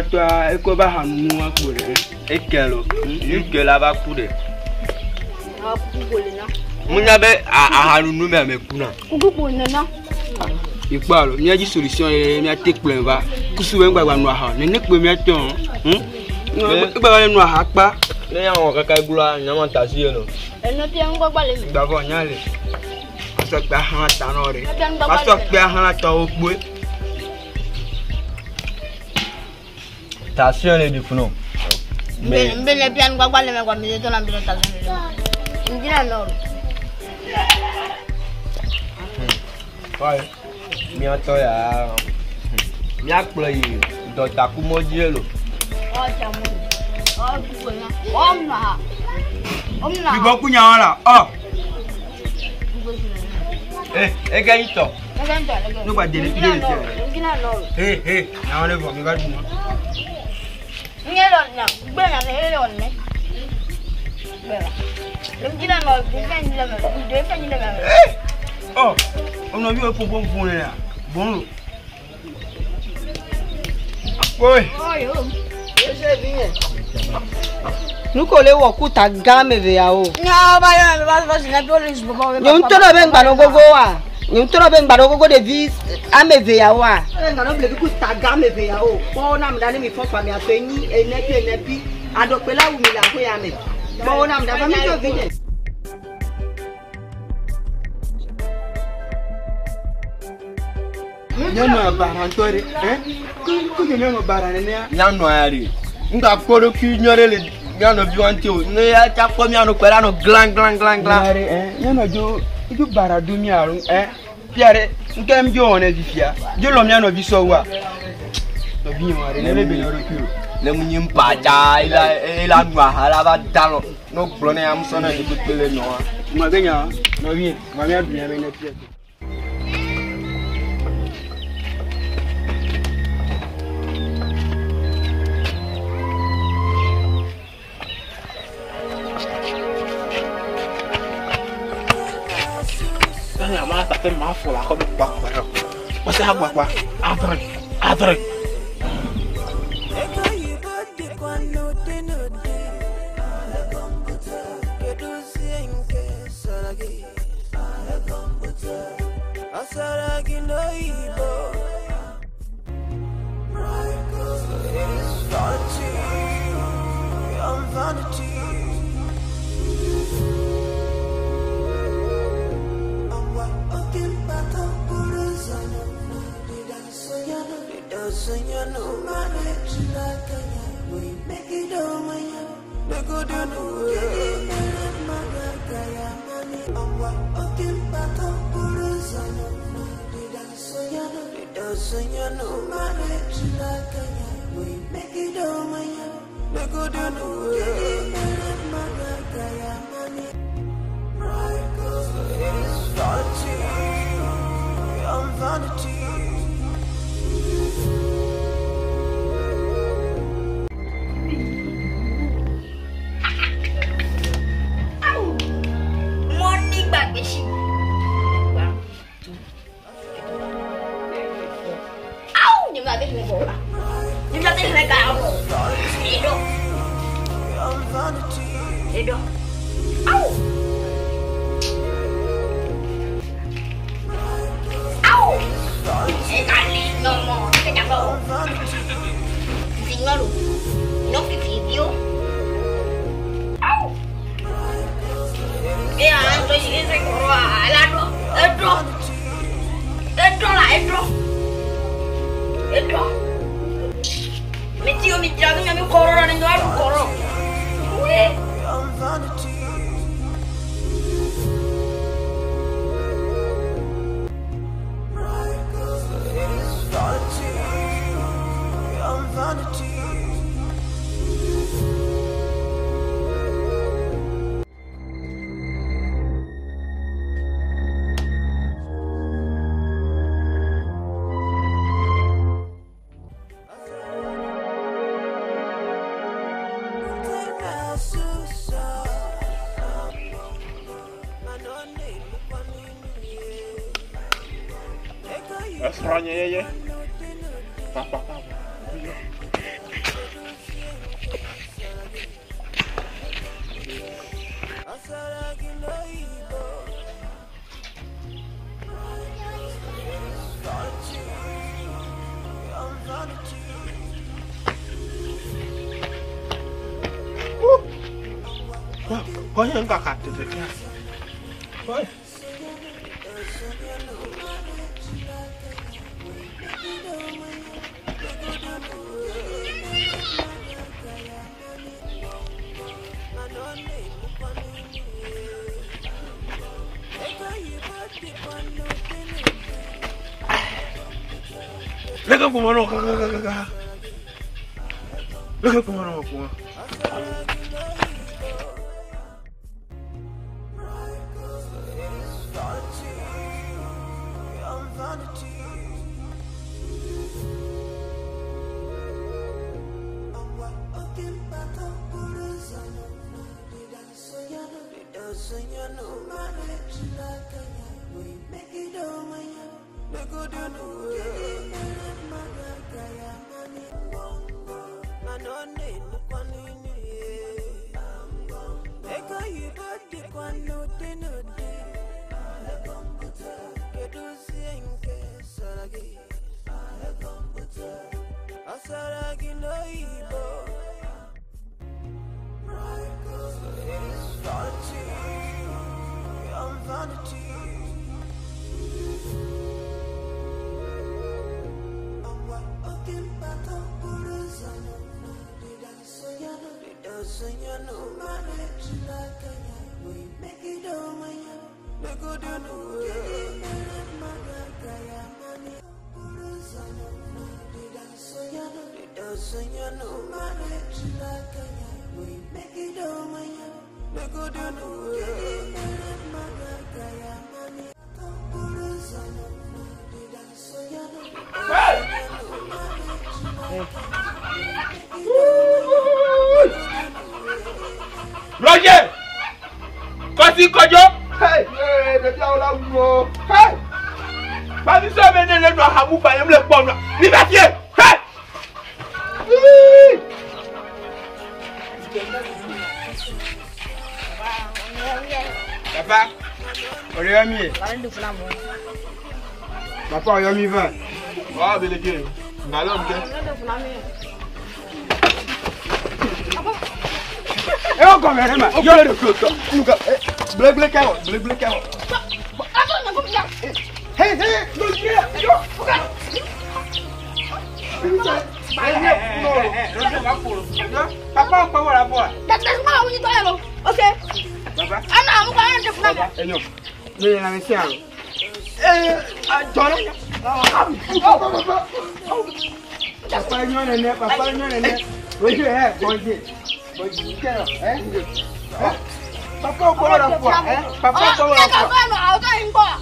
Toi, et quoi va nous à courir? Et quel que là va courir? Ah, coucou, mon abbé a nous même kuna. coucou, non. Il parle, il y a des solutions et il y a des plans. Va, que souvent, on va noir. Ne n'est pas mieux temps. On va noir pas. Les gens ont caca boula, il y a un tasio. Elle ne tient pas les mains. D'abord, il y a les. Parce que par un tanore. Parce que par un tao boué. Tasio les du founon. Mais les pians va pas les mains comme ils sont en train de faire. Il dit alors. Ouais. Miato ya. Miakplay. Dota kumojelo. Oh, chamu. Oh, coucou, là. Omna. Tu vas counya là. Oh. Eh, gaito. Nous va délier. Na on va regarder moi. Ngelo na, bena ngelo na. Bena. Lemjina no, bena na, defa ni na. Oh, on a vu un pompon pour là. Bon. Oui. Nous collons au coup ta gamme véao. Non, va na police bobo. Nous tono ben banogogo wa. Nous tono ben banogogo de vis ame véao wa. Ngano ble ku ta gamme véao. Bo na mdani mi fonso mi afeni enepi adopela wu mi la ko ya me. Bo na mdani mi to vide. Nyama barantore, ku nyama baranene ya noari. Nga koro ki nyore le nyano biwante o. Ne ya cha ko mi anu kwera no glang. Nyama jo baradu mi aru Pierre, nkem jo on vifia. Jo lo mi anu biso wa. To bi mo are ne be le recul. Le munyim paja ila nwa hala ba dalo. No blone am so na de pele no. Mo ganya, no wi, mo mi adunya me na Pierre. Ça fait ma foi là comme quoi. On sait à quoi. Avec. Frenchtv. Papa. Có những cả cắt từ kia. Thôi. Lega kumano kaka. Lega kumano kuma. Roger! Kasi kojo! Hey! Hey! Hey! Pas du ça, venez le doigt à vous faire le bon. Liberté! Hey! Papa, on est amis. Papa, on est amis 20. Ah, délégué. Allons, ok. Eh, on commence, man. Yo, le cloto. Blé carotte. Hey, look here. Yo, Papa, on va la voir. Ok. Papa. Ah non, on va aller. Eh, non. Mais la mission. Papa, Papa, on va la voir. Papa, on va la voir.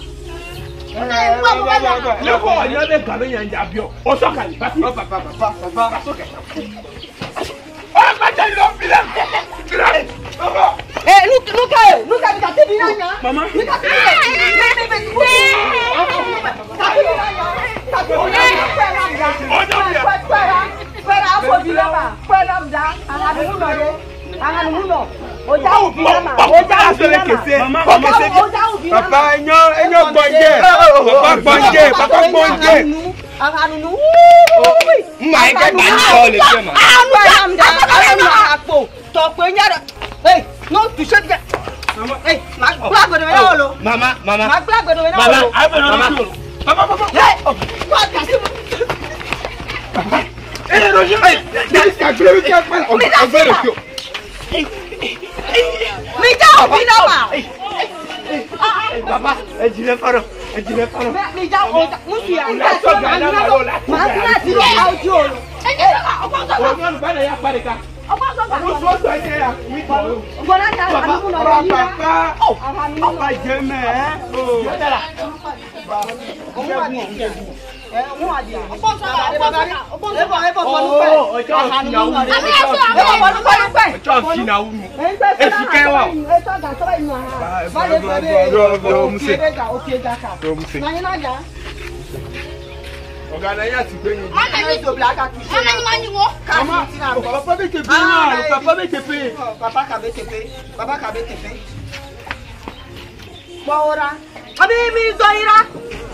Hey, mak blago de lo. Mama. Mak blago de lo. Mama, Papa. Hey, what kasi? Eh, Roger. This guy very careful. I'm very sure. Mi jao binama. Papa, ejile faro. Mi jao musu ya. Ma ti lo audio lo. Ogun bana ya parika. Ogun so ite ya. Mi to. Bona ta anu no ro yi. Papa jeme. Yodala.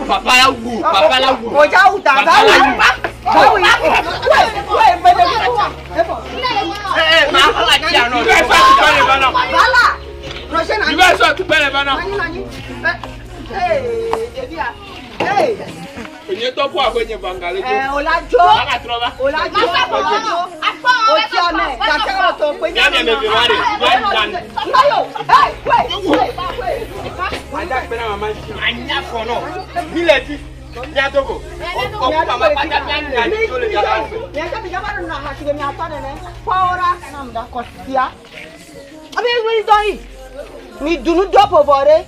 Papa la wu. Oja uta ba wu. Ma hala ki ano. You guys are to bana. Bala. Rochen You guys are to bana. Hey, Evia. Hey. Onye to po akwenye bangale jo. Olajo. Ala troba. Olajo. Ojo me. Kakero to pe ni. Ya me be ware. Well done. Ayo. Hey, wait. Ada pe na mama. Anya for no. Village. Ya togo. O mama pata nya ni to le ja. Ya ka bi jaba na ha ti mi ata ne. Paura na mda kosia. Abi mi doi. Mi dunu dopo bore.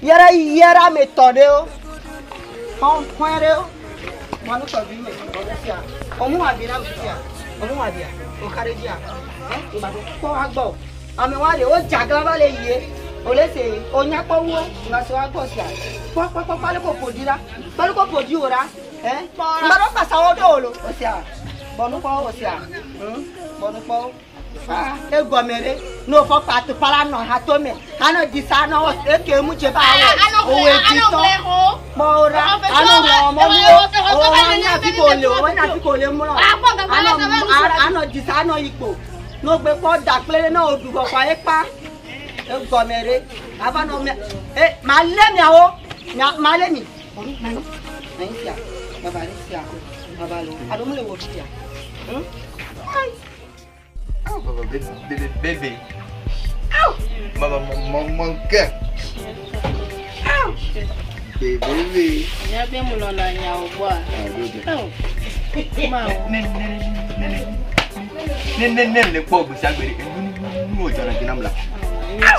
Yara me tode o. On poire o. Manu to bi me kosia. Omu abi na busia. Omu abi a. O kareji a. Ibado ko agbo. Ami wa le o jagla ba le ye. O le se onya po wo nga so agbo sia. Pale ko podira. Pale ko podi ora. Mbaro pasa o dolo. O sia. Bonu po o sia. Bonu po. E gomere no fo patu pala no ha to me. Ano disa no e ke mu je ba wo. O we ti to. Mora ano mo mo. O na fi ko le mo. Ano disa no ipo. No gbe po da pele na odugo pa e pa. E gomere. Aba no me. Ma le mi awo. Ma le mi. Naisia. Baba lo. Ado mo le wo tia. Oh, baby. Ow! Mama, monkey. Ow! Baby. Ya be mu lo na nya ogbo a. Ma o. Ne le po bu sagbere. Nu o jona jinamla.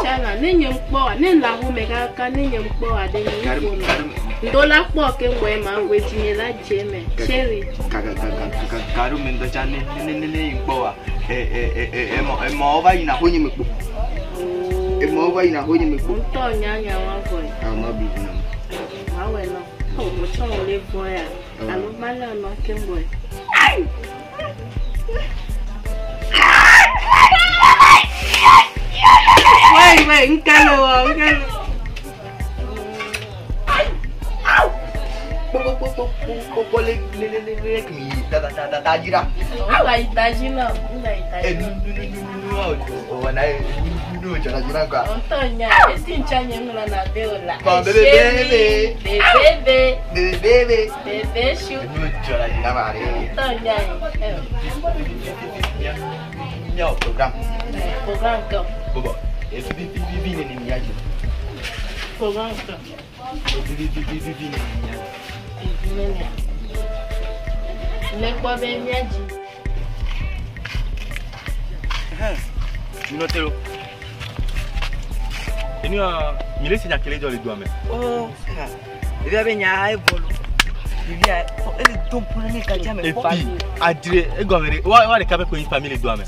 Chala nenye mkpo nenla hu mega ka nenye mkpo ade ni ko no. Ndola kpo ke ngwe ma we tinyela jeme. Cherry. Karu mendo chane ne mkpo wa. Mo ba ina honye mekpo. Mo ba ina honye mekpo. Nto nyanya wa boy. Ma bi na. Awe no. O mo chon le boy a. Alo mala no ke boy. Wait, nkalo. Le mi ta jira. Nga itajina. Wana nu jona jina kwa. Ontonya, esi nchanye ngula na beola. Bebe shoot. Nu jona jina mare. Ontonya. Miao program. Program ko. Bobo. Esi bi ni miaji. Program ko. Bi ni miaji. Lekwa be miaji. Minotero. Eni mile sinya kele jo le do ame. Oh, ebe be nya evolu. Bibia, ele don pone ka jame ko. Epi, adire e gomere. Wa de ka be ko family do ame.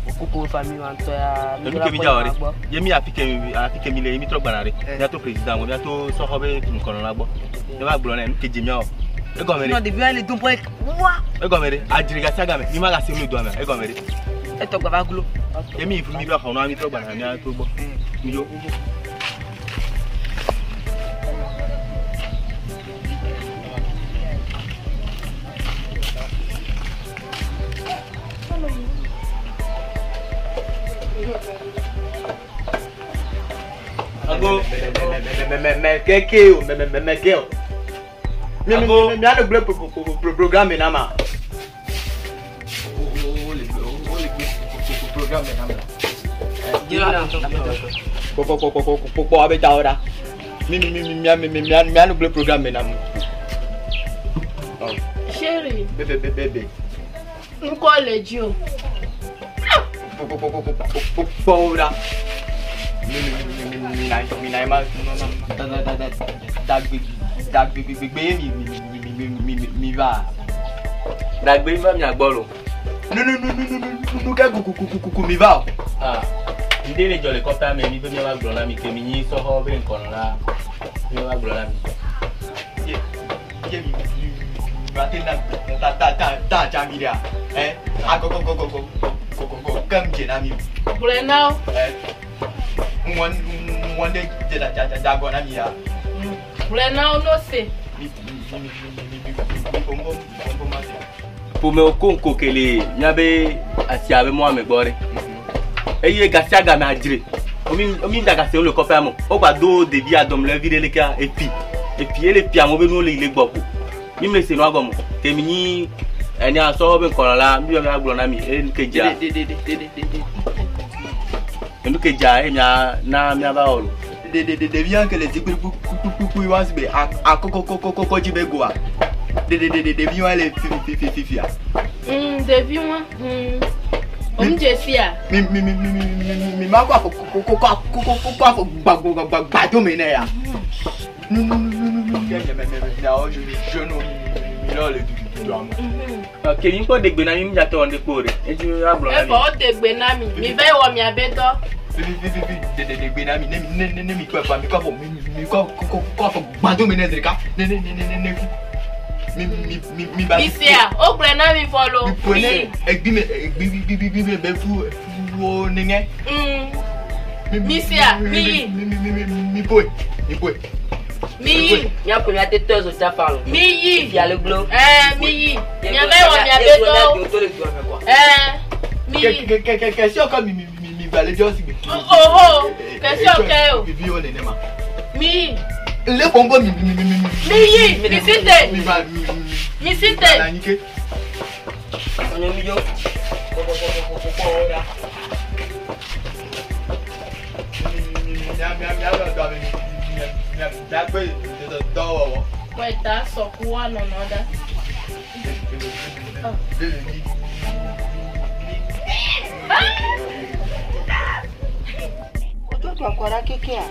Okoko family wan to ya. Emi ke mi jawari. Yemi afike mi le mi tro gbanare. Ya to president mo, ya to so hobe tun kono la gbo. E ba gboro na mi keje mi o. E gomere. No de bien le don pone. Wa. E gomere, adire ga saga me. Ni ma ga se mi do ame. E gomere. E to gba gulo. Emi ifu mi bi ọkọ na mi tro gbanare mi a to gbo. Mi yo. Abo. Mais quelqu'un, mais quel. Mais le programme est là. Programme est là. Pourquoi avec ta hora? Le programme est là. Chérie. Bébé. On colle le Dieu. Pauvre. Pour me conco que les n'avait assis avec moi mes bords. Et il est gassé à gamme à dire. Au milieu d'agacer le copain, au bas d'eau de vie à dom le vider les cas et puis les pieds nous les beaucoup. Il me laisse noir comme Témini, elle est en sort ben qu'on là, mieux avec un ami et nous que déjà. Nous que déjà et mia na mia va olo. De bien que les débris pour be à coco jibegoa. De bien les fifia. De bien on Jessia. Mi ma quoi bateau meneya. Kevin ko de gbena mi jato on de pore. E ti ra bro na mi. E ko de gbena mi. Mi be wo mi abeto. De gbena mi ne mi ko pa mi ko bateau meneya ka. Mi ba. Isia, o gbena mi follow. Mi egbi be fu ninge. Misia, mi boy. Mi, il y a pour la tête au tapal. Mi, il y a le glow. Mi, il y a même on y a beto. Mi. Question comme mi valait dire aussi. Oh, question que. Bibi on est nema. Mi. Le bombo mi site. Mi site. On est milieu. Wait, that's so cool. No, that. Ojo to akora keke a.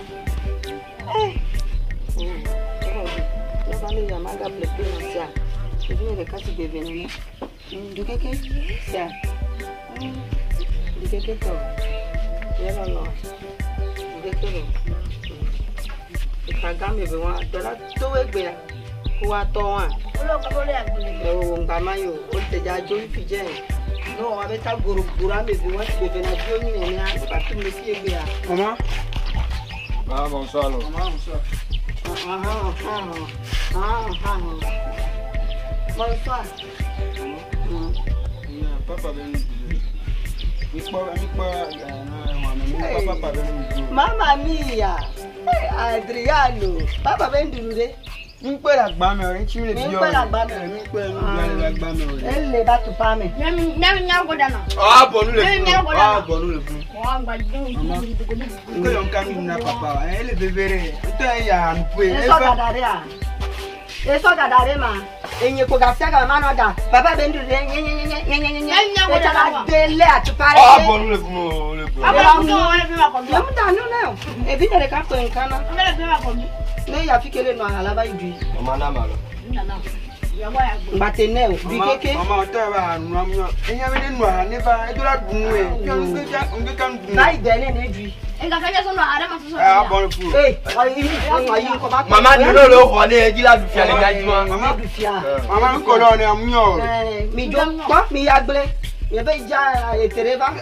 Yo ba mi yamaga plepe na sia. Ebi ne ka ti bebe ni. Du keke sia. Du keke to. Ye no. Du keke no. Kagame be wa dola to egbe ya ko wa to wa o lo ngba mayo o te ja jo fi je no wa be ta goro gura me be wa ti be na jo ni ni a ba ti me fi egbe ya mama bonsoir mama bonsoir bonsoir papa ben Mamma mia! Adriano! Papa vendure. Mi quella gbame ore, ci le bio. Mi quella gbame ore. Elle va tu pa me. Mi nyango dana. Ah, bon le. Ah, bon le. Ngo yon kami na papa. Elle bebere. Nto ya npwe. Eso gadare ma. Enye ko gasia ga ma no da. Papa vendure dele atupare. Ah, bon le. Ebi nere ka ko nkana. Ne ya fikele no alaba idui. Mama na malo. Mbateneo bikeke. Mama ta ba anu amyo. Enya me nu ha ne ba edura dunwe. Nge kan dun. Bai dele ne idui. Enga kanya so no ara ma so. Ah, bon fu. Ayi ko ba. Mama ni no lo ho ne ejila du fia le gajuma. Mama du fia. Mama ko lo ne amyo. Mi jo pa mi yagble. Mi be ja etereba.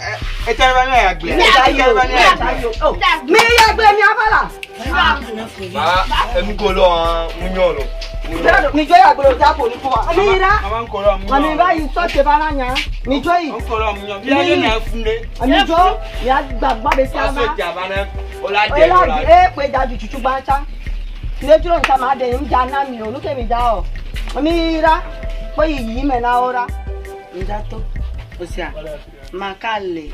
Etereba ni yagble. Mi yagble mi afala. Emi ko lo munyo lo. Mi jo yagble ja po ni ko wa. Amira. Mama ko lo munyo. Mami ba yi so te bana nya. Mi jo yi. Ko lo munyo. Bi aye na funde. Ami jo ya gbagba be sama. O pé dájú chuchu bá ta le dúró nta ma de im ja na mi o lu ke mi ja o mi ra po yi me na ora nda to o sia ma kale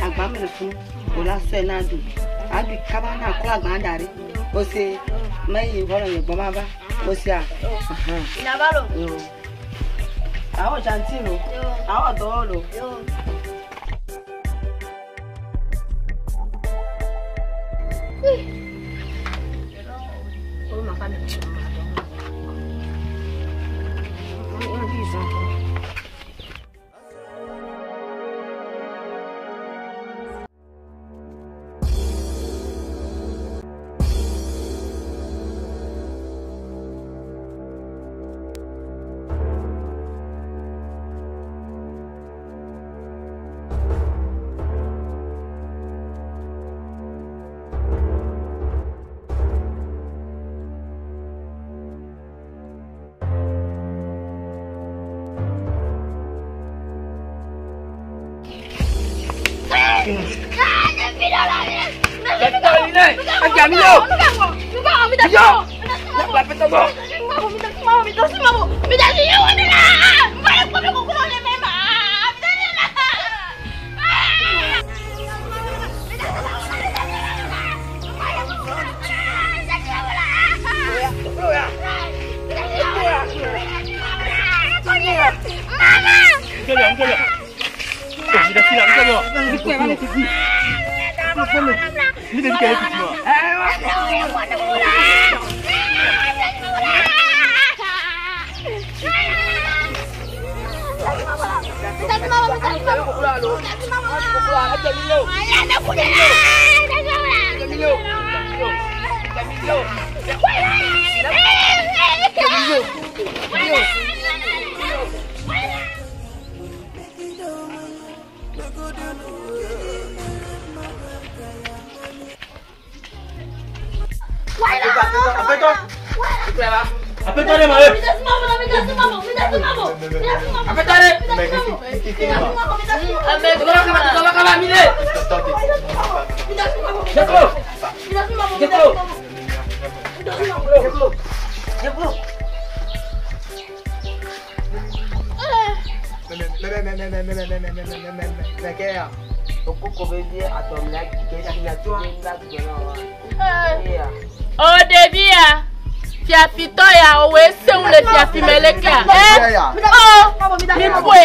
agba me fun o la se na du adu kaba na ko agba ndare o se mai ho lo gbo ma ba o sia ina ba lo àwọn jantino àwọn do lo oh ma fami Oh Debia, fiafito ya owe se un le fiafimeleke. Oh, mi pue.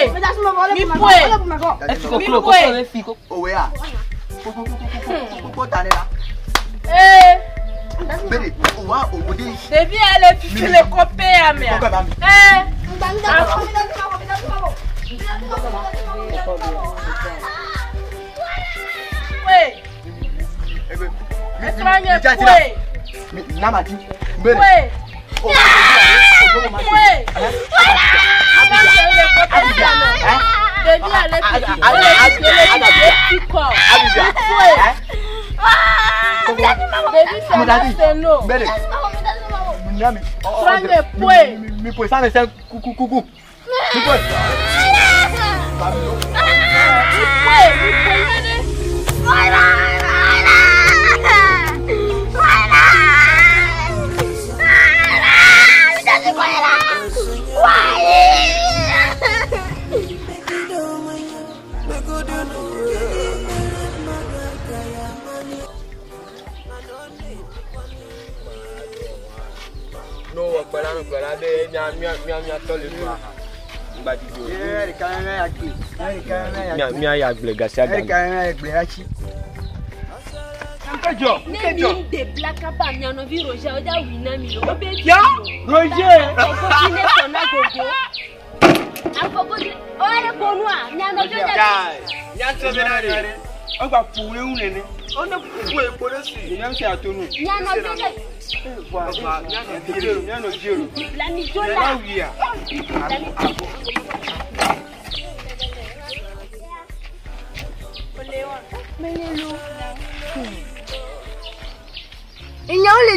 Devi elle fifi le copé à mia.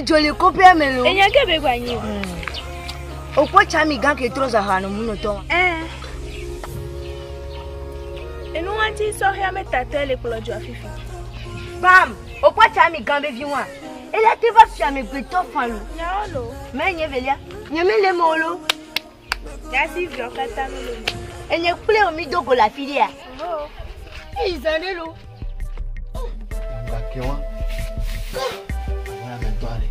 Joli copia melo. E nya ke be gwanyi. Opo chami gan ke troza hanu muno to. Enu anti so hia meta tele plojo afifi. Bam. Au point tu as mis gambe vivant. Et là tu vas sur mes gâteaux fallo. Nyalo. Mais nyevelia. Nyemele molo. Yasi vyo katano. Et nye coulé au mido go la filière. Oh. Ils en est là. Ngakewa. Wana mentwale.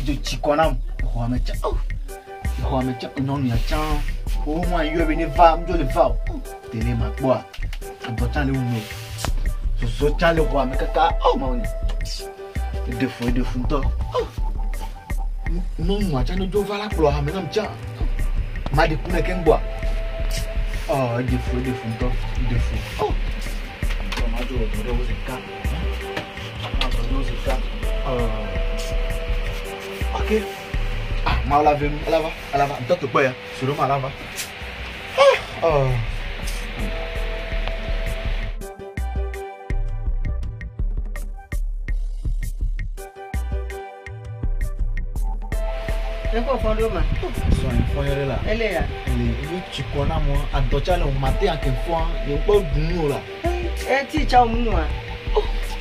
Je chikonam. Kwa mecha. Kwa mecha non ya chan. Au moins il y a va, je le va. Télé ma quoi. Important le uno. So chan le roi me kaka. Oh mon. De fou to. Non moi chan no va la ploa me nam chan. Ma de kuna ken bois. Oh, de fou to. De fou. Oh. Ma do se ka. Ok. Ah, ma lave, lava. Toi tu peux sur le ma lava. Oh. C'est quoi fond de ma? Son info là. Elle est là. Il tu connais moi à docha le matin à quel fois, il pas de là. Eh ti cha omuno a.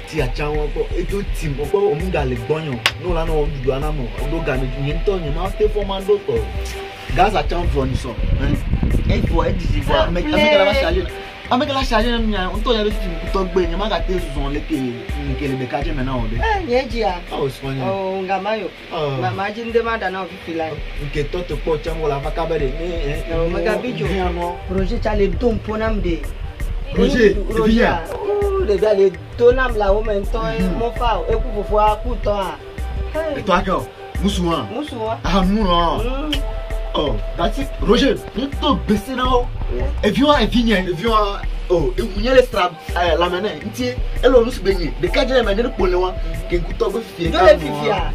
Ti a cha won ko e to tim ko o mu ga le gbonyan. No la no du ana mo do ga me yin to yin ma te for man do to. Gas a cha for ni so. E for e di for me la ba charger. Ame la charger na mi on to ya be ti to gbe yin ma ga te zon le ke le be ka je me na o de. Ye ji a. Oh Spania. Oh ngamayo. Mama ji ndema da na ofifila. Nke to to po cha mo la va ka be de ni No mega bijo. Projet cha le dom ponam de. Roger, viens. Les gars, les tonam là, au même temps, mon frère, et pour voir coup temps. Et toi, quoi? Moussoua. Moussoua. Ah, non. Oh, that's it. Roger, tu te baisses là. Et viens, oh, et vous y allez la main, et elle se baigner. De cas de la manière pour le voir, qu'un couteau de fier. De les fifia.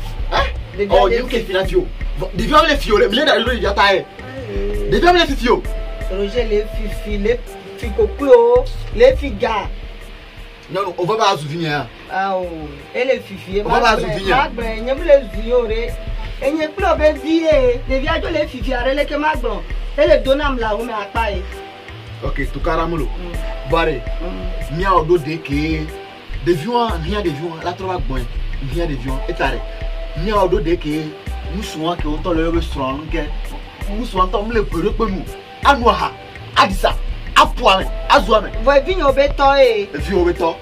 Oh, il y a qui finit fio. Des vieux les fio, les milliers d'arriver, il y a taille. Des vieux les fio. Roger, les fifi, les ficoclo, les figas. Non, on va pas souvenir. Ah, oh, et les fifi. On va pas souvenir. Il y a les violets. Et il y a plus de vie. Les viages, les fifi, les que magbon. Et les donam là, on met à paille. Ok, tout caramelo. Barré. Mia au dos de que. Des vieux, rien de vieux. La trouva bon. Rien de vieux. Et t'arrêtes. Mia au dos de que. Nous souvent que on t'en le restaurant. Nous souvent t'en le peu pour nous. À Noaha. À Dissa. À Poime. À Zouame. Vous venez au béton et. Vieux au béton.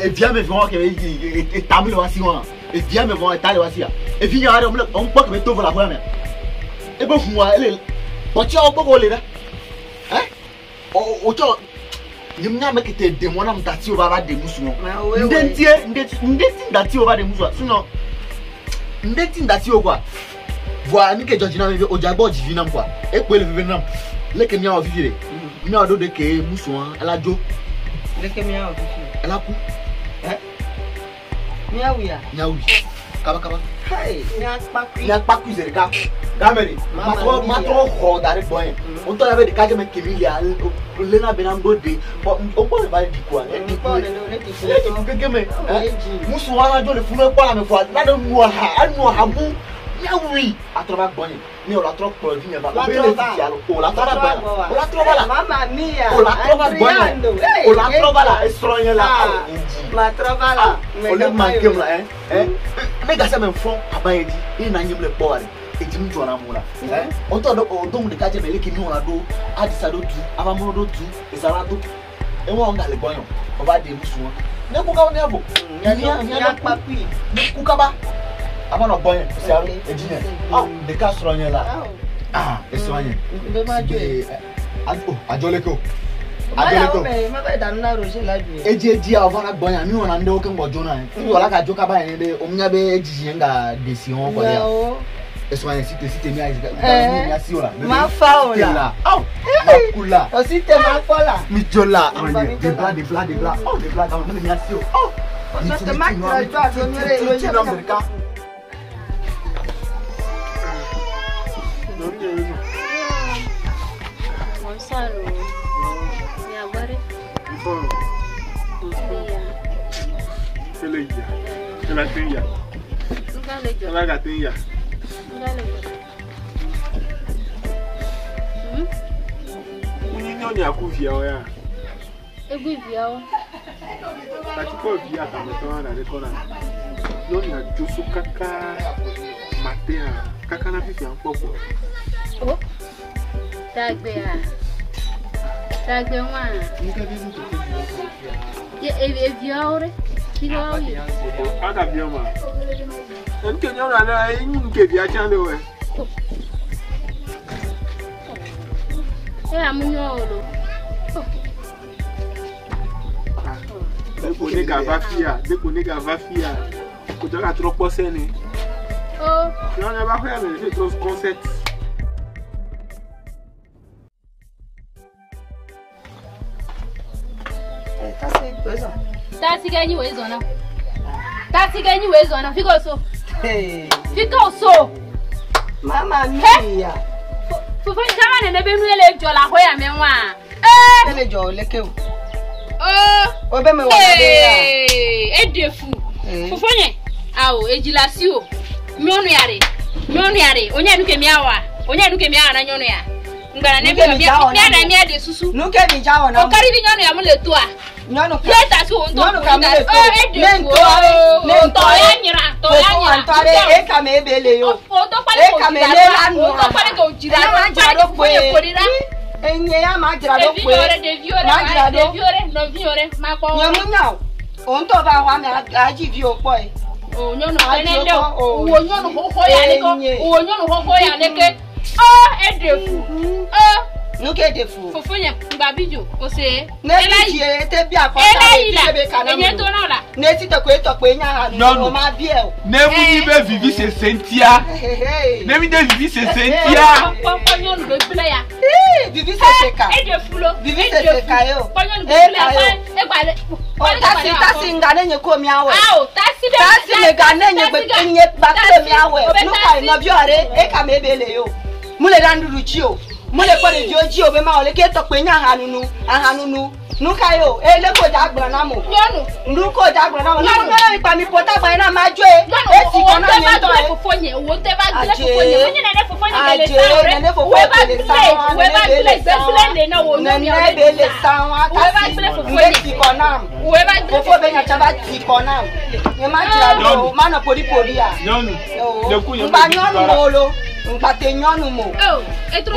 Et viens me voir que. Et t'as mis le voici. Et viens me voir et t'as le voici. Et viens on peut que me trouve la voie. Et bon, moi, elle est. Bon, tu as un peu volé là. Hein? Oh, tu as. Je me dis que tu es démon à me tâter au bas des moussements. Ndeti ndati au bas des moussements. Sinon. Ndeti ndati au quoi? Voilà, ni que Georgina me au diabo divina quoi. Et quoi le venant? Les que mia au vivre. Mia au dos de que moussements. Elle a jo. Les que mia au vivre. Elle a coup. Hein? Mia oui. Mia oui. Kaba. Hey, mia pas cuisiner gars. Gameri, ma trop hard avec boy. On t'en avait des cas de mec qui vivent à l'ena benambo de. On peut pas dire quoi. Moussoua jo le fume pas la me fois. Là de moi hamu. Oui, à travers boy. Mais on la trop pour venir va. On la trop là. Mamma mia. On la trop là. On la trop là. Estrogne là. La trop là. On le manque là hein. Mais gars ça même fond papa dit, il n'a pas le pouvoir. Et tu me dis on t'a donc de quartier mais qui nous on a do a dit ça do tout avant mon do tout et ça va tout et moi on a les boyons on va des moussoua ne ko ka on yabo ya papi ne ko ka ba avant no boyen c'est à et dîner ah de cas soigner là ah et soigner de ma dieu ajoleko mais ma ba dan na roger la dieu e di avant la boyen mi on a ndo ko ngo jona e wala ka joka ba yen de o mnya be ejiji nga decision ko ya eso va decir si tenía así ahora ma faola kula o si te ma fola mi jola de bla oh de bla quand même así oh so te ma tra jo nyere lo je america Gonzalo ya bare Ni akuvia o ya. Eguvia o. tu peux bien à ta maison à l'école. Non, il y a tout ce caca matin. Caca n'a plus fait un peu. Oh, Tagbea. Tagbea. Eviore. Kilowi. Ah, t'as bien, moi. Un kenyan là, une qui vient tiens le ouais. Eh, amunyolo. Dès qu'on est gava fia, dès qu'on est gava fia, qu'on doit trop passer né. Oh. Non, on va faire mais c'est trop concept. Tasi gani wezo na? Tasi gani wezo na? Fiko so. Hey. Fiko so. Mama mia. Fufu njama ne benu ele jola ho ya menwa. Ele jo leke o. Oh. Obe me wa de ya. Edefu. Fufu nye. Awo ejilasi o. Nyonu yare. Nyonu yare. Onye nuke miawa. Onye nuke miawa na nyonu ya. Ngana ne be bia na mi ade susu. Nuke mi jawo na. O kari bi nyonu ya mu le to a. Nyonu ka. Yeta si o nto. Nyonu ka mi le to. Edefu. Nto ya nyira. To ya nyira. Antare e ka me ebele yo. O to pale ko jira. O to pale ko jira. Ma jira do pe. Enye ya ma jira do pe. Ma jira do. No viore. Ma ko. Nyamu nyaw. On to ba wa me aji vi o po e. O nyonu enende o nyonu ho ya le ko. O nyonu ho ya le ke. Edefu. Nuke defu. Fufu nye mbabijo o se. Nela ye te bi akota e be kana. Enye to na la. Neti to pe nya ha no ma bi e o. Nemu ni be vivi se sentia. Nemu de vivi se sentia. Papa nyonu be bile ya. Vivi se seka. Edefu lo. Vivi se seka yo. Papa nyonu be bile ya. E gbale. Tasi ngane nye ko mi awe. Aw, tasi me gane nye be nye ba ko mi awe. Nuka no bi ore e ka me bele yo. Mule danduru chi o. Mole ko de joji o be ma ole ke to pe nya ahanunu nuka yo ele ko jagba na mo nyonu nduko jagba na mo na mo pa mi pota gba na ma jo e ti ko na mi to e fofonye wo te ba gile fofonye wo nyina ne fofonye bele sa we ba gile le na wo nyomi o le bele sa wa ta ti ko na we ba gile fofo be nya chaba ti ko na e ma tira do ma no pori a nyonu le ku yo ba nyonu mo lo npa te nyonu mo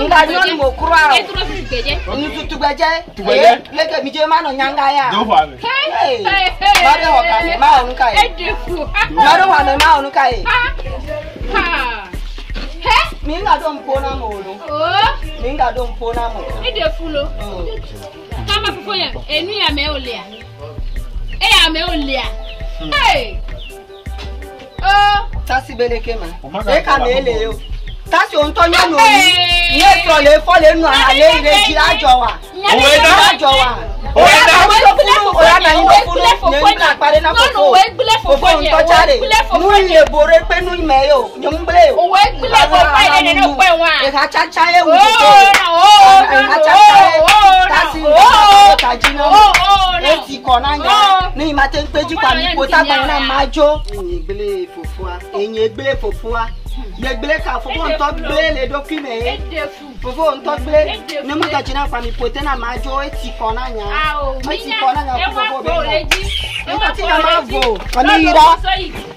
nga nyonu mo kura o etro fi geje ni tutugbeje leke mi je ma no nyanga ya do fa me ma de ho ka me ma onu ka e edefu ma do wa me ma onu ka e ha mi nga do mpo na mo lo mi nga do mpo na mo edefu lo kama fofoye enu ya me olia e ya me olia tasi beleke ma e ka me ele yo tasi on to nyanu ni ye so le fo le nu ale ire ji ajo wa owe na ajo wa o ya na yin funu ne na pare na fofo on to jare nu ile bore pe nu me yo ni mble yo o we gbile fofo ile ne pe wa e ka cha cha e wu ka cha cha tasi ka ji na e ti ko na nga ni ma te peji pa mi ko ta gba na ma jo eyin egbele fofo a yegbele ka fofo on to gbe le document fofo on to gbe ni mu ka jina pa mi pote na ma jo e ti ko na nya e ti ko na nya fofo be ni ko ti na ma vo oni ira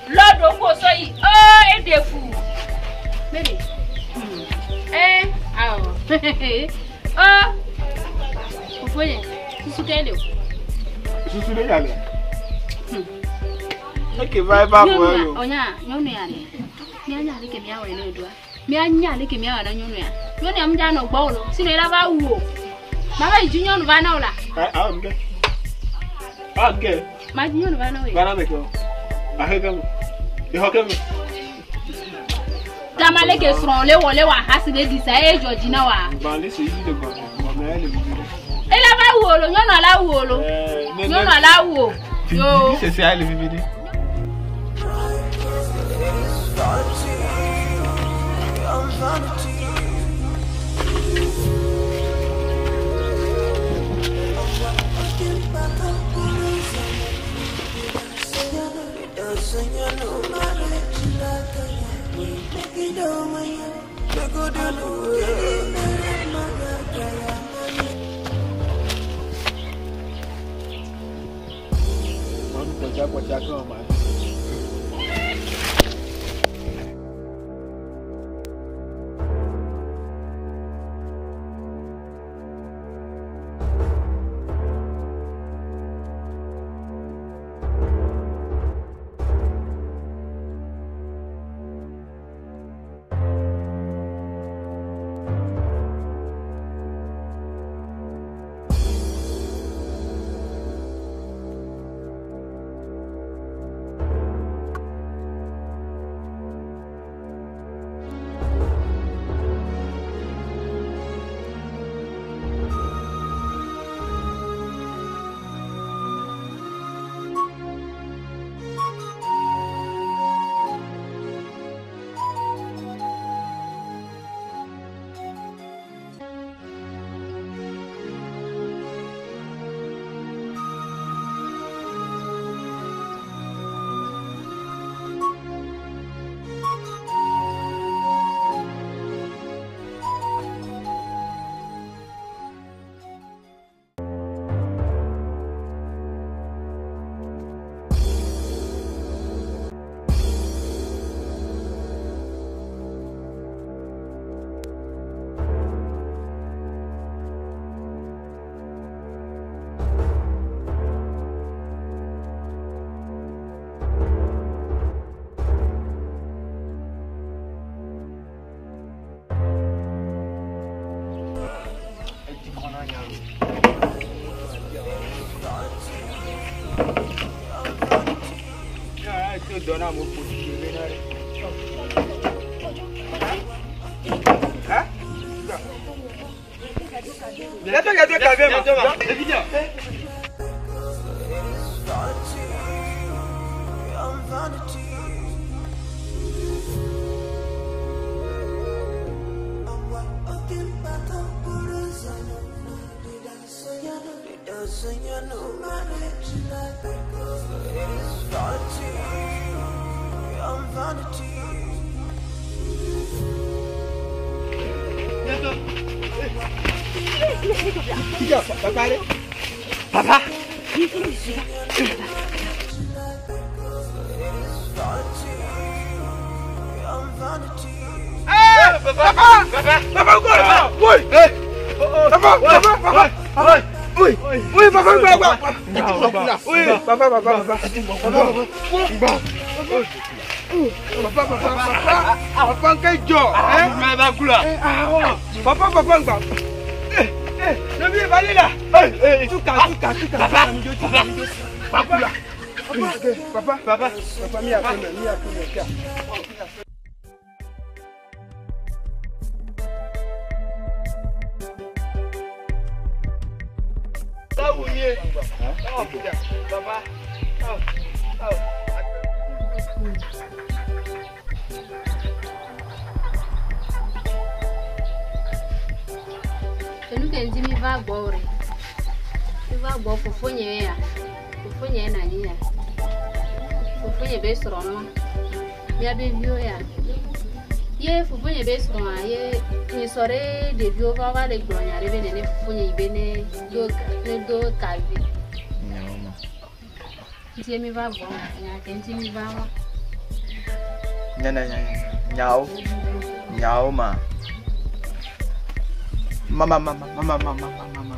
lodo ko so yi edefu baby fofo ye susu kele susu le yale ke vai ba bo yo onya nyonu ya ni mi anya le ke mi awe le do mi anya le ke mi awe na nyonu ya mja no gbo lo sinu ila ba wo ma ba ju nyonu ba na ola okay ma ju nyonu ba na we ba na me ko a he gam e ho gam ta ma le ke sron le wo le wa hasi le disa e joji na wa ba le se yi le ba ma me le bi ila ba wo lo nyonu ala wo lo nyonu ala wo yo c'est ça le bibidi Papa.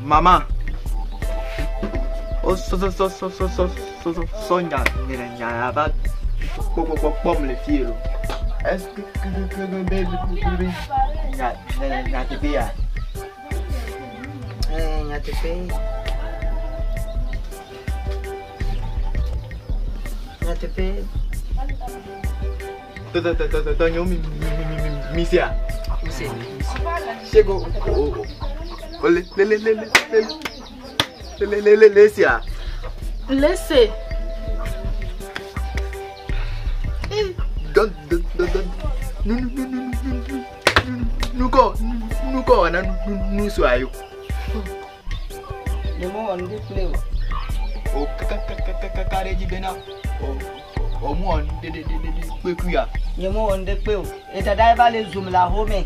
Mama. Oh, Sonia, pomme les filles. Est-ce que Laissez. Nous soyons. Le mot on déplaît. Oh, carré du Bénin. Au moins, Le mot on déplaît. Et t'as d'ailleurs les zooms la home.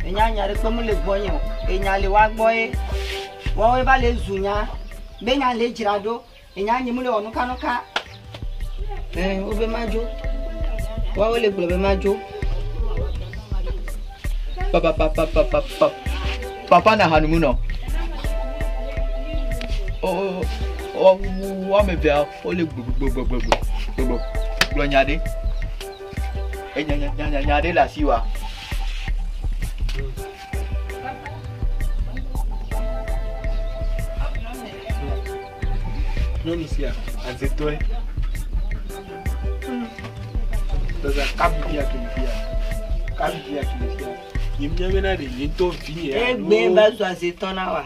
enya nya re komu le gboyin enya le wa gboye wo we ba le zunya be nya le jirado enya nyi mu le onuka nuka obe majo wa we le gbo be majo papa na hanumu no wa me bia o le gbogbo nyade nyade la siwa non ici anzetoi dans un cabia qui il me mena de yento fini egbe ba zo azeton na wa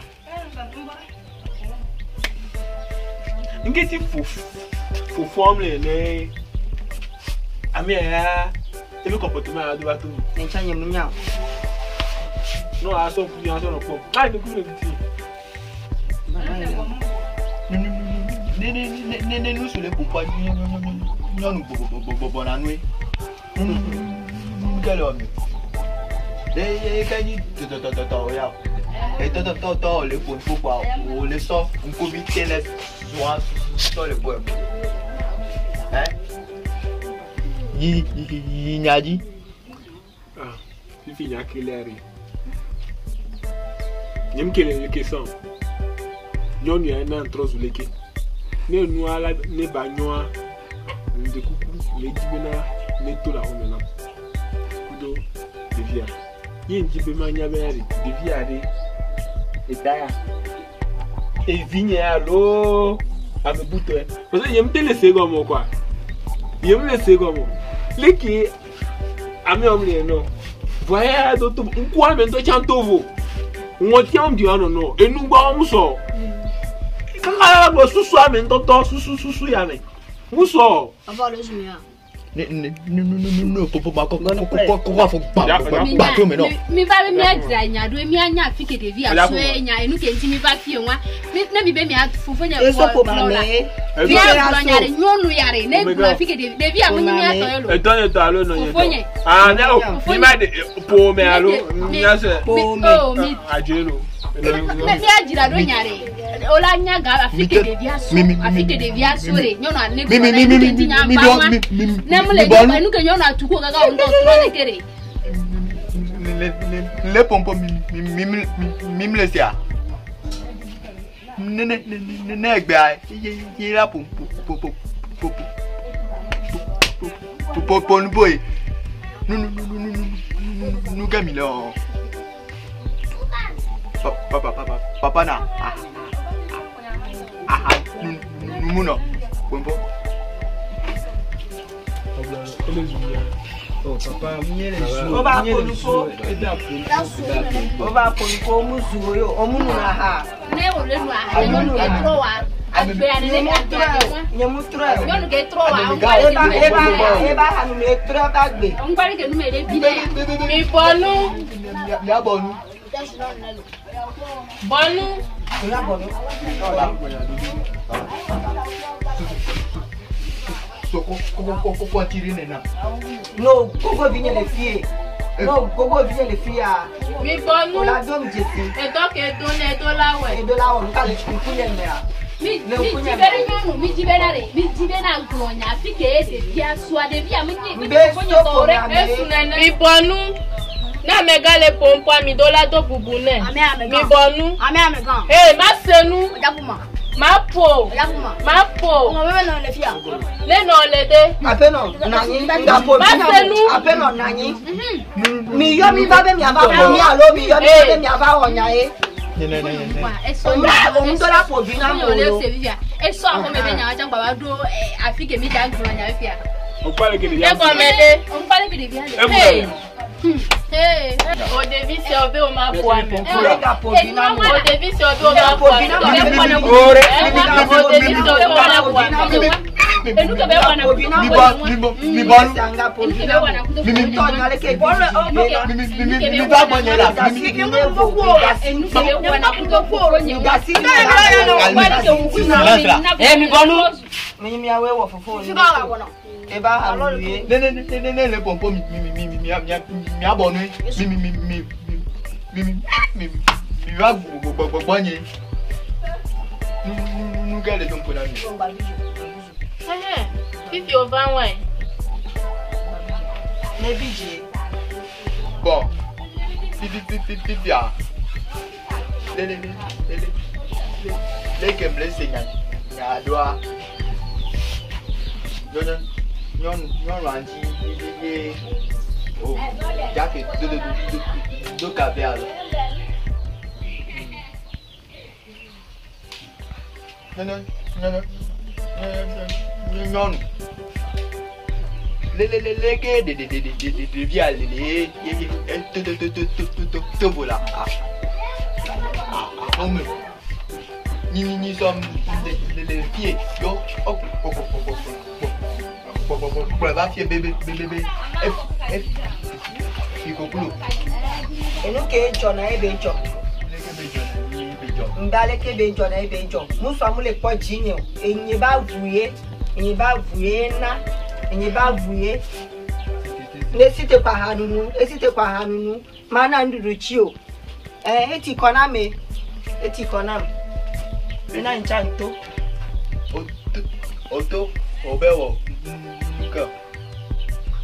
ngeti fo formule ne ami ya ebe comportement a do ba to encha nyemu nya no a so ku ya so no ko ai de ku le biti ne nous sur les pourquoi nous bon la nuit quel homme et quand il ya et le pourquoi on les sort on comité les soins sur le bois hein il n'y a dit ah il finit à clair n'aime que les questions non il y a un trop sur les questions ne nuala ne banyoa de coucou les dibena ne to la homena kudo devia yin jibe manya beri devia de etaya e vigne allo ame buto parce que yem tele sego mo quoi yem le sego mo leki ame omle no voya do to nku ame to chantovo won ti am di ano no enu gba mo so kaka bo susu ame ntoto susu ya me muso ava le zumia no popo ba ko fo ba to me no mi va be mi adira nya do mi anya afike de vi aso nya enu ke nti mi va fie nwa na mi be mi afufu nya ko lola vi anya re nyonu yare na egu afike de vi amunyi mi ato lo eto yeto alo no yeto ah na mi ma de po me alo nya se po me ajelo mi adira do nyare ola nya ga afike de vi aso re nyonu ane ko na enu ke nti nya ba na mule de enu ke nyonu atuko gaga ondo tro de kere le pompo mim le sia ne egbe ai ira pompo nu boy nu gami lo papa na nu muno pompo oh papa mie le zo oba ponko muzu yo omunu na ha ne o le nu a nyonu ke tro wa agbe ani ne ka nyemutra nyonu ke tro wa eba hanu le tro ba gbe ngwari ke nu me le bi ne mi bonu mi abonu bonu la bonu so ko tiri nena no gogo vigne les filles no gogo vigne les filles mi bonu la dom jesi e to ke do ne do lawe e do la on ka le kunye mea mi jibe na gronya afike ede bia so ade bia mi fonyo to re mi bonu na megale pompo mi dola do bubune mi bonu ame gan ma senu ojabuma ma po o bebe no le fia le no le de apeno nani da po apeno nani mi yo mi ba be mi aba po mi alo mi yo mi ba be mi aba onya e eso o ndo la po bi na mo lo eso ako me be nya aja gba do afike mi da gronya afia o pare ke ya ko mede o pare ke de bia le o devi se obe o ma po ame o devi se obe o ma po ame ore enu ke be wana mi bonu mi ba gbonye la mi bonu mi awe wo fofo ni eba haluye le pompo mi abonu va gagner. Nous gardons donc pour la nuit. Fifi au vent, ouais. Les budgets. Bon. Fifi, les gamblers, c'est un doigt. Non, lundi, oh, Jack et deux caviar. Non. Les gars de vial, tout voilà. Ni sommes les pieds. Yo, pour la fille bébé. F. Il conclut. Et nous qui John a été John. Ndale ke John a été John. Nous sommes les potes géniaux. Et il n'y va vouiller na. Il n'y va vouiller. N'hésitez pas à nous. Maintenant nous chio. Eti koname. Ina nchanto. Auto, obewo.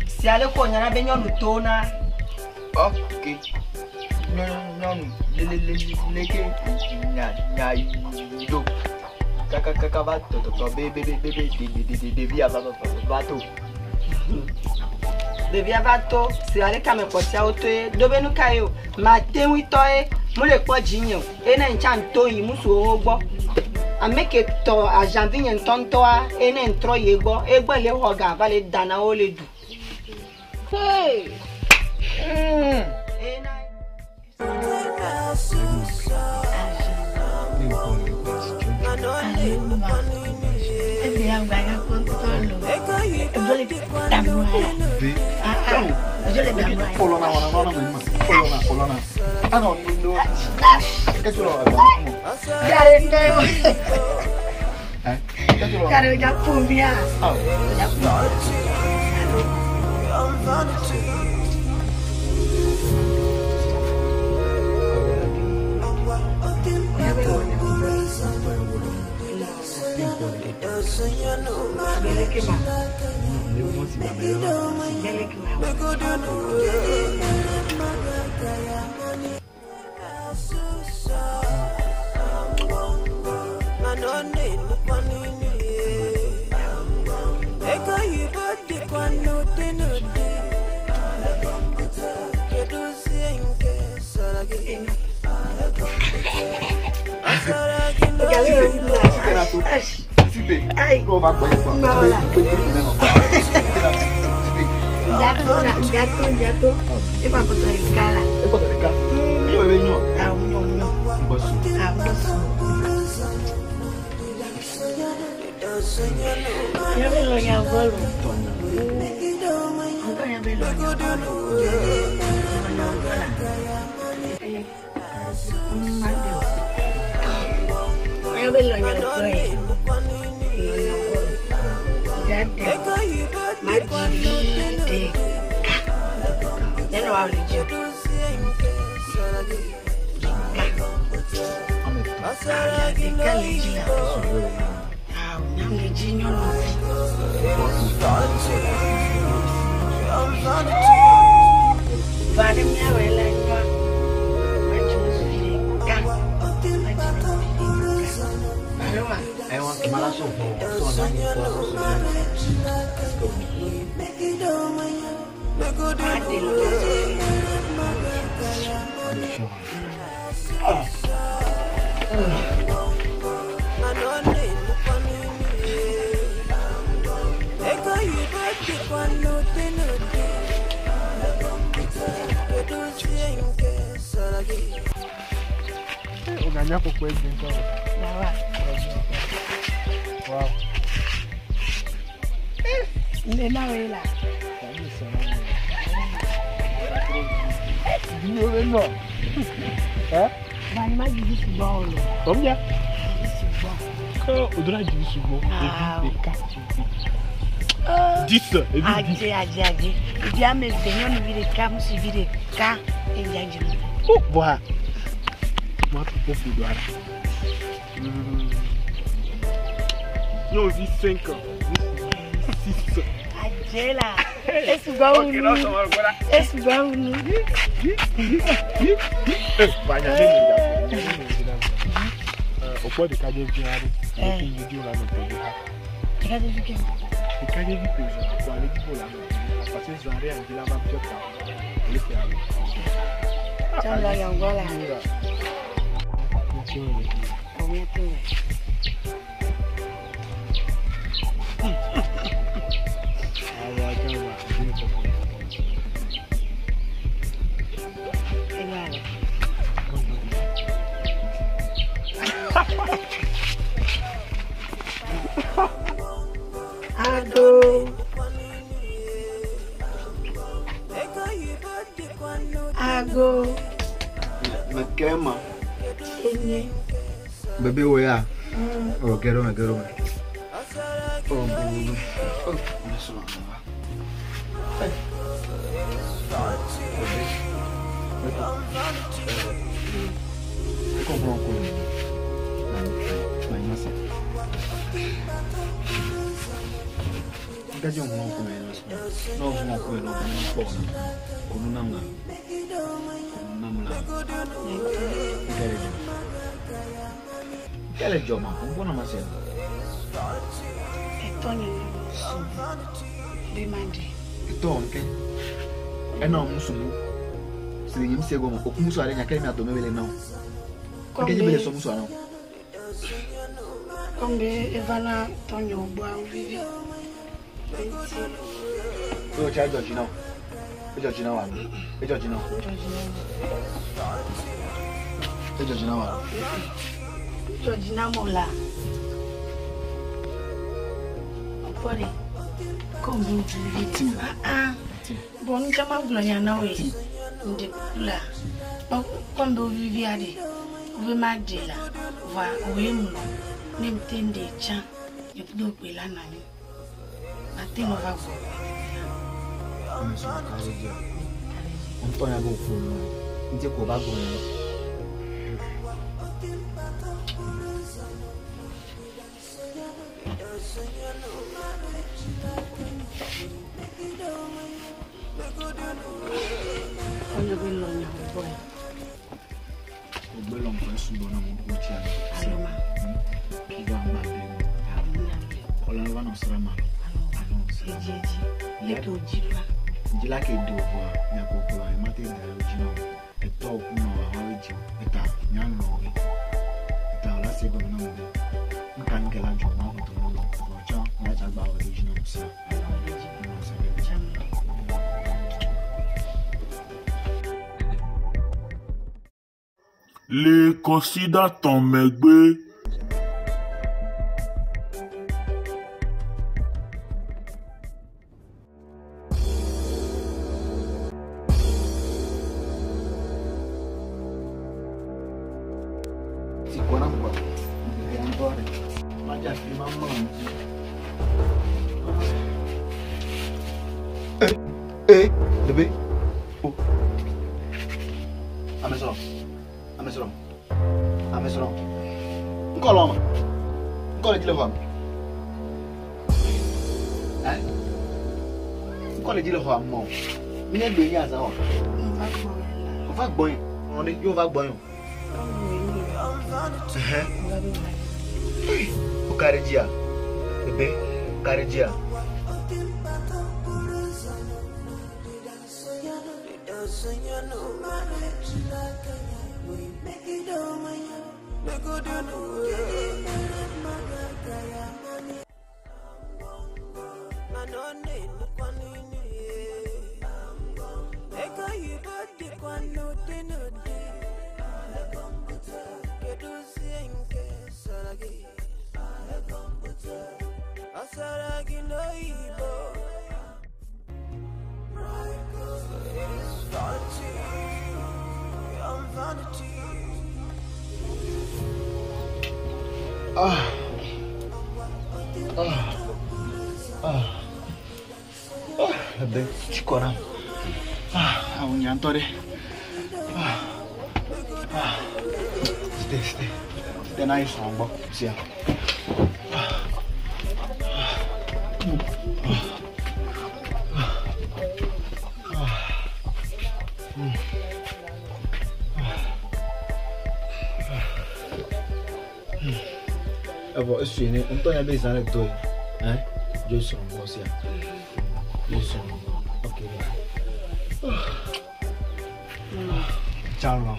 Si ale ko nyana be nyonu tona. Ok. Non. Leke nya ido. Kaka bato to bébé devia bato. Devia bato, si ale ka me kotia auto e dobe nu kayo. Ma tenwi to e mo le po jinyo. Ena nchanto yi musu ogbo. Ameke to a janvier ntonto a ene ntro yegbo egbo le hoga vale dana o le du. Hey. Wow. Combien? Au-delà du souvent, des 4. 10. Et 10. Oh, boy. Moi, tu peux plus voir. Nous vit 5 ans. 6 ans. Adjela. Est-ce que vous est-ce au point de cadre de la vidéo là le cadre de vidéo pour aller pour là parce que je vais aller là bas peut être le faire tiens là yangola Ago. Makema. Bebe wea. Oh, get on. Oh, baby. Oh, that's all. Hey. Je comprends quel est le job, on va masser. Et toi, et toi, ok? Et non, nous sommes. C'est les gars, comme au coup, ça allait, il y a quelqu'un à tomber les noms. Qu'est-ce que tu veux dire? Comme Evana, Tonio, Bois, Vivi. Oh, tu as Georgina. Georgina. Georgina Mola. Comme vous dites, bon, nous avons besoin de là. Comme vous vivez à des, vous m'avez là, voilà, oui, nous n'entendons des gens, je peux pas là, nani. Maintenant, on va voir. On peut aller beaucoup. On dit qu'on va voir. Les considère ton megbe. Bébé. Oh. Amesoro. Encore le téléphone. Hein? Encore le téléphone, mon. Il est bien à ça. On va boire. On est va boire. Au Carédia. Bébé, Carédia. Stay nice on box. See. Abo eswini Antonio bezana toi. Hein? Je suis en boss ya. Je suis. OK. Ciao.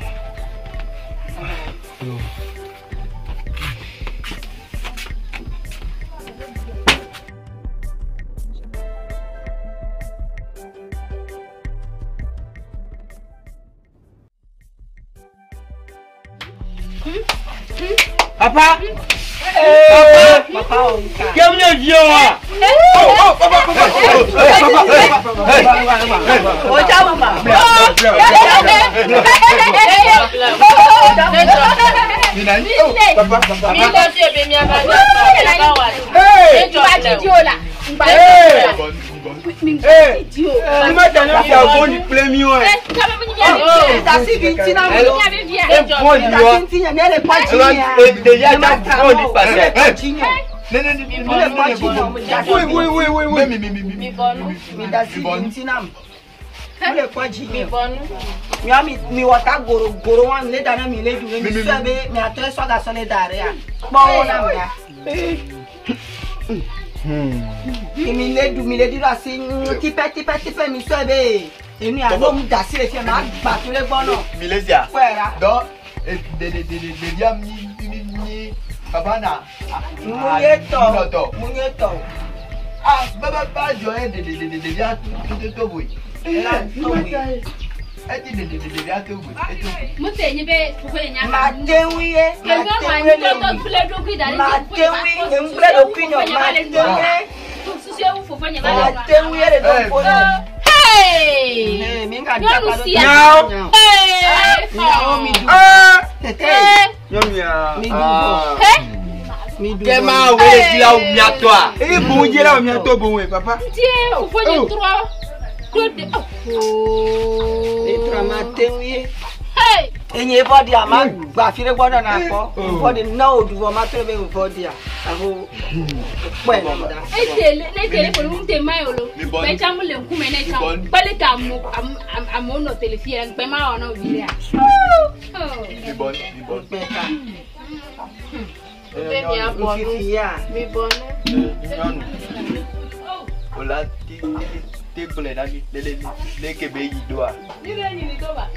Papa! Papa, Quem me viu? mi wata goro wan le dana mi le du mi sabe mi atre so ga sone dare ya bo na mi ya mi le du la sin tipe mi sabe emi a lo mu da si le fi ma gba to le gbono mi le sia kwera do de dia mi baba na munyeto ah baba jo de dia to boy papa. Enye body ama gba fire gbodo na ko body na oduwo ma to be body a aho pe na da le ko mu te mai olo be chamu le nku me na chamu pale ka mu am no telefia pe ma ona obiri a mi bon pe ka be mi abonu mi bonu ola ti kule na le ke be yi do a ni do ba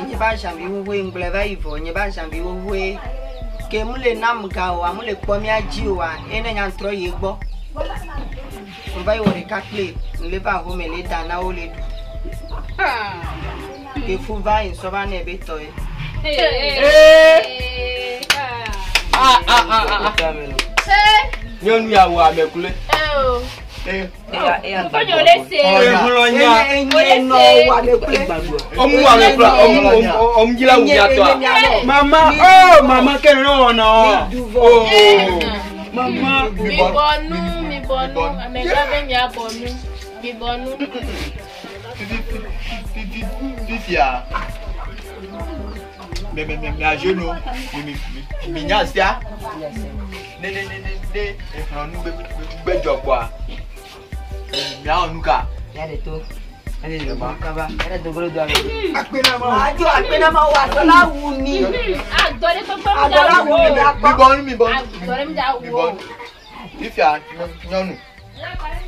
nye ba jambi wewe ngbele ba ivo nye ba jambi wewe ke mule nam ga o amule po mi aji o a ene nya ntro ye gbo mba iwo re kakle nle ba ho me le dana o le ke fu va in so ba na ebe to e nyonu ya wo amekule mama oh mama ke no no oh mama mi bonu amega be mi abonu mi bonu fifia me a genou mi nyasia ne efronu be jogbo ya onuka ya de to ele le ba kaba ele do goro do apena ma wa so la wu ni adore to to adora wu ni apa mi bon adore mi da wo ifia nyonu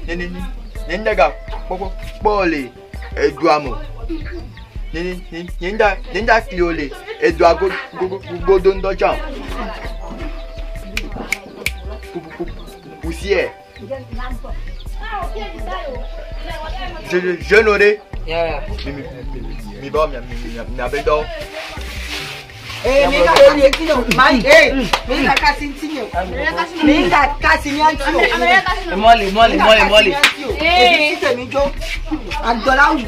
ne ndaga pole eduamo nenda kliole eduago godo ndocha poussière je n'aurai mi bon mi abedo mi ga ni kinyo mai mi ga kasi tinyo mi ga kasi ni antio mole ti mi jo adora wu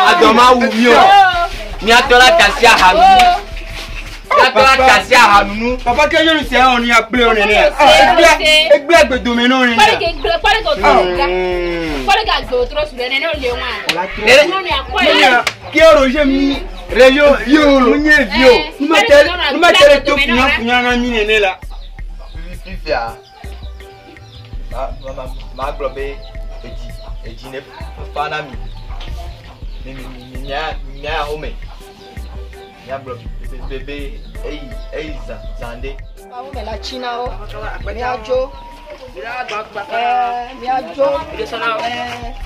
adoma wu mi o mi adola kasi aha mi Papa kasi ahanu. Papa que je ne sais on y a plein on est. Egbe domino on est. Pare que trop sur le on le qui a Roger mi Reyo yo munye vio. Nous mettons tout funya na mi nene là. Fifia. Ma globe eji ne fana mi. Nya home. Nya globe bébé zande. Bawo me la china o. Miajo. Miajo.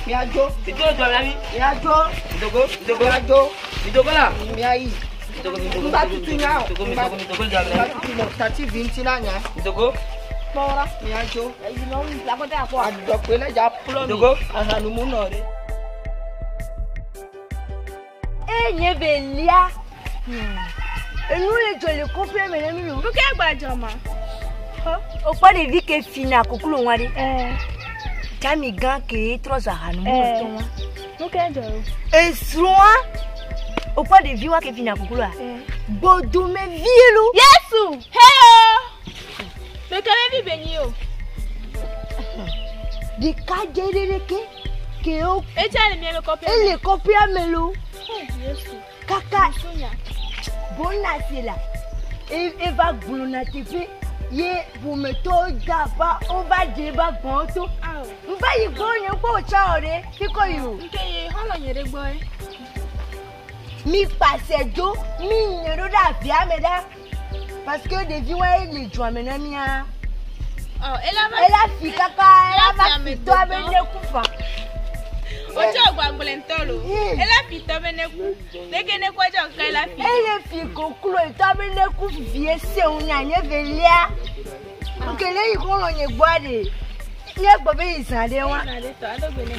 Miajo. Midogo la. Miai. Mba tutu nya o. Tati 20 na nya. Midogo. Bora. Miajo. No la ko ta ko. Adokwe le ja pulo. Midogo. Ahanu mu no re. Nyebelia. Et nous les jolies copies, mais nous. Vous qu'est-ce que tu as? Au pas de vie que fina coucou ngari. Kami gan que trop zahanu. Nous qu'est-ce que et soin au pas de vie que fina coucou là. Bodou me vielu. Yesu. Hello. Mais quand même benio. De kadere que o. Et tu as les miens copies. Et les copies à melo. Yesu. Kaka. Bona c'est là. Et va boulona tepe. Ye pour me d'aba on va débat bonto. On va y gonye ko chaore. Kiko yo. Nkeye hala nyere boy. Mi passe do mi nyero da bia meda. Parce que des vieux les joie menamia. Oh, elle a fi kaka, elle a fi to abende kufa. Ojo gbangbole ntolo. Elle a fi to abende ku. Deke kwa jo ka elle a fi. Elle fi koklo to abende ku vie se unya nye velia. Okele iko lo nye gbade. Nye gbobe isade wa. Na de to adogbene.